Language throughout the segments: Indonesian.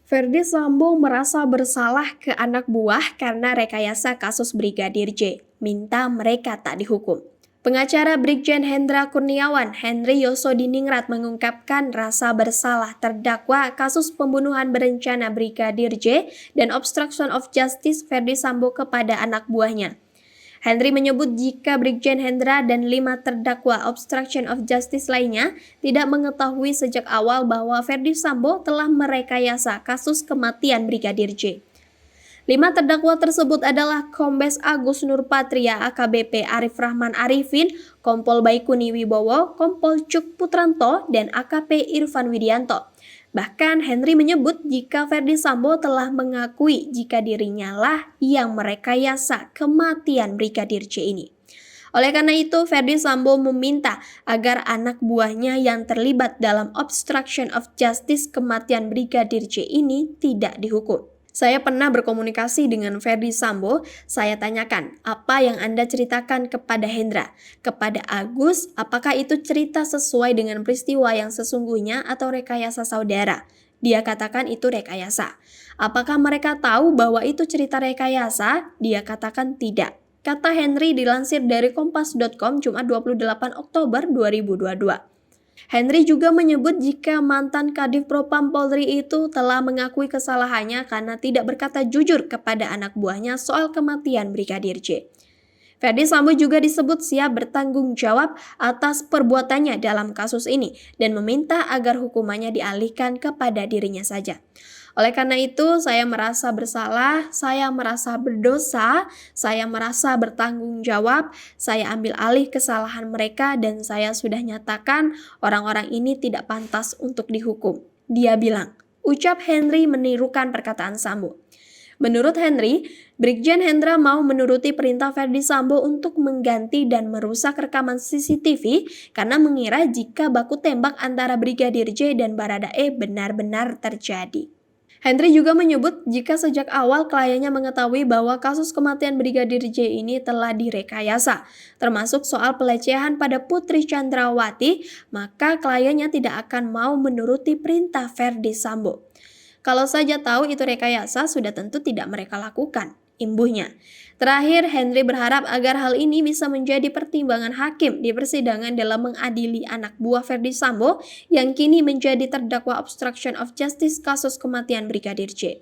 Ferdy Sambo merasa bersalah ke anak buah karena rekayasa kasus Brigadir J, minta mereka tak dihukum. Pengacara Brigjen Hendra Kurniawan, Henry Yosodiningrat mengungkapkan rasa bersalah terdakwa kasus pembunuhan berencana Brigadir J dan obstruction of justice Ferdy Sambo kepada anak buahnya. Henry menyebut jika Brigjen Hendra dan 5 terdakwa obstruction of justice lainnya tidak mengetahui sejak awal bahwa Ferdy Sambo telah merekayasa kasus kematian Brigadir J. 5 terdakwa tersebut adalah Kombes Agus Nurpatria AKBP Arif Rahman Arifin, Kompol Baikuni Wibowo, Kompol Cuk Putranto, dan AKP Irfan Widianto. Bahkan Henry menyebut jika Ferdy Sambo telah mengakui jika dirinya lah yang merekayasa kematian Brigadir J ini. Oleh karena itu, Ferdy Sambo meminta agar anak buahnya yang terlibat dalam obstruction of justice kematian Brigadir J ini tidak dihukum. Saya pernah berkomunikasi dengan Ferdy Sambo, saya tanyakan, apa yang Anda ceritakan kepada Hendra? Kepada Agus, apakah itu cerita sesuai dengan peristiwa yang sesungguhnya atau rekayasa saudara? Dia katakan itu rekayasa. Apakah mereka tahu bahwa itu cerita rekayasa? Dia katakan tidak. Kata Henry dilansir dari kompas.com Jumat 28 Oktober 2022. Henry juga menyebut jika mantan Kadif Propam Polri itu telah mengakui kesalahannya karena tidak berkata jujur kepada anak buahnya soal kematian Brigadir J. Ferdy Sambo juga disebut siap bertanggung jawab atas perbuatannya dalam kasus ini dan meminta agar hukumannya dialihkan kepada dirinya saja. Oleh karena itu, saya merasa bersalah, saya merasa berdosa, saya merasa bertanggung jawab, saya ambil alih kesalahan mereka dan saya sudah nyatakan orang-orang ini tidak pantas untuk dihukum. Dia bilang, ucap Henry menirukan perkataan Sambo. Menurut Henry, Brigjen Hendra mau menuruti perintah Ferdy Sambo untuk mengganti dan merusak rekaman CCTV karena mengira jika baku tembak antara Brigadir J dan Baradae benar-benar terjadi. Henry juga menyebut jika sejak awal kliennya mengetahui bahwa kasus kematian Brigadir J ini telah direkayasa, termasuk soal pelecehan pada Putri Chandrawati, maka kliennya tidak akan mau menuruti perintah Ferdy Sambo. Kalau saja tahu itu rekayasa, sudah tentu tidak mereka lakukan, imbuhnya. Terakhir, Henry berharap agar hal ini bisa menjadi pertimbangan hakim di persidangan dalam mengadili anak buah Ferdy Sambo yang kini menjadi terdakwa obstruction of justice kasus kematian Brigadir J.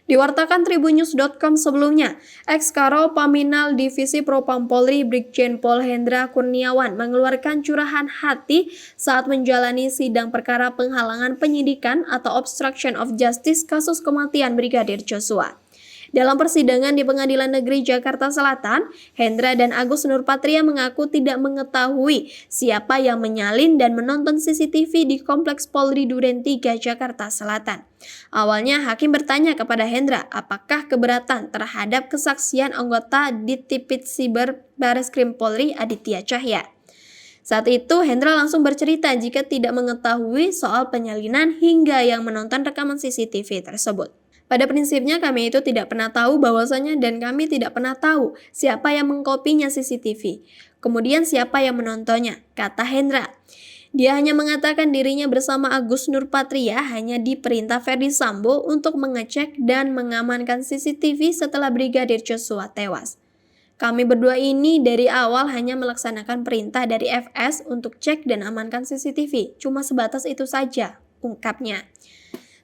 Diwartakan tribunnews.com sebelumnya, ex-Karo Paminal Divisi Propam Polri Brigjen Pol Hendra Kurniawan mengeluarkan curahan hati saat menjalani sidang perkara penghalangan penyidikan atau obstruction of justice kasus kematian Brigadir Joshua. Dalam persidangan di Pengadilan Negeri Jakarta Selatan, Hendra dan Agus Nurpatria mengaku tidak mengetahui siapa yang menyalin dan menonton CCTV di Kompleks Polri Duren 3 Jakarta Selatan. Awalnya hakim bertanya kepada Hendra apakah keberatan terhadap kesaksian anggota Ditipit Siber Bareskrim Polri Aditya Cahya. Saat itu Hendra langsung bercerita jika tidak mengetahui soal penyalinan hingga yang menonton rekaman CCTV tersebut. Pada prinsipnya kami itu tidak pernah tahu bahwasanya dan kami tidak pernah tahu siapa yang mengkopinya CCTV. Kemudian siapa yang menontonnya, kata Hendra. Dia hanya mengatakan dirinya bersama Agus Nurpatria hanya diperintah Ferdy Sambo untuk mengecek dan mengamankan CCTV setelah Brigadir Joshua tewas. Kami berdua ini dari awal hanya melaksanakan perintah dari FS untuk cek dan amankan CCTV, cuma sebatas itu saja, ungkapnya.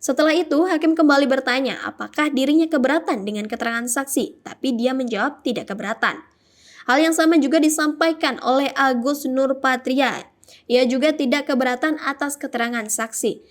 Setelah itu, hakim kembali bertanya apakah dirinya keberatan dengan keterangan saksi, tapi dia menjawab tidak keberatan. Hal yang sama juga disampaikan oleh Agus Nurpatria. Ia juga tidak keberatan atas keterangan saksi.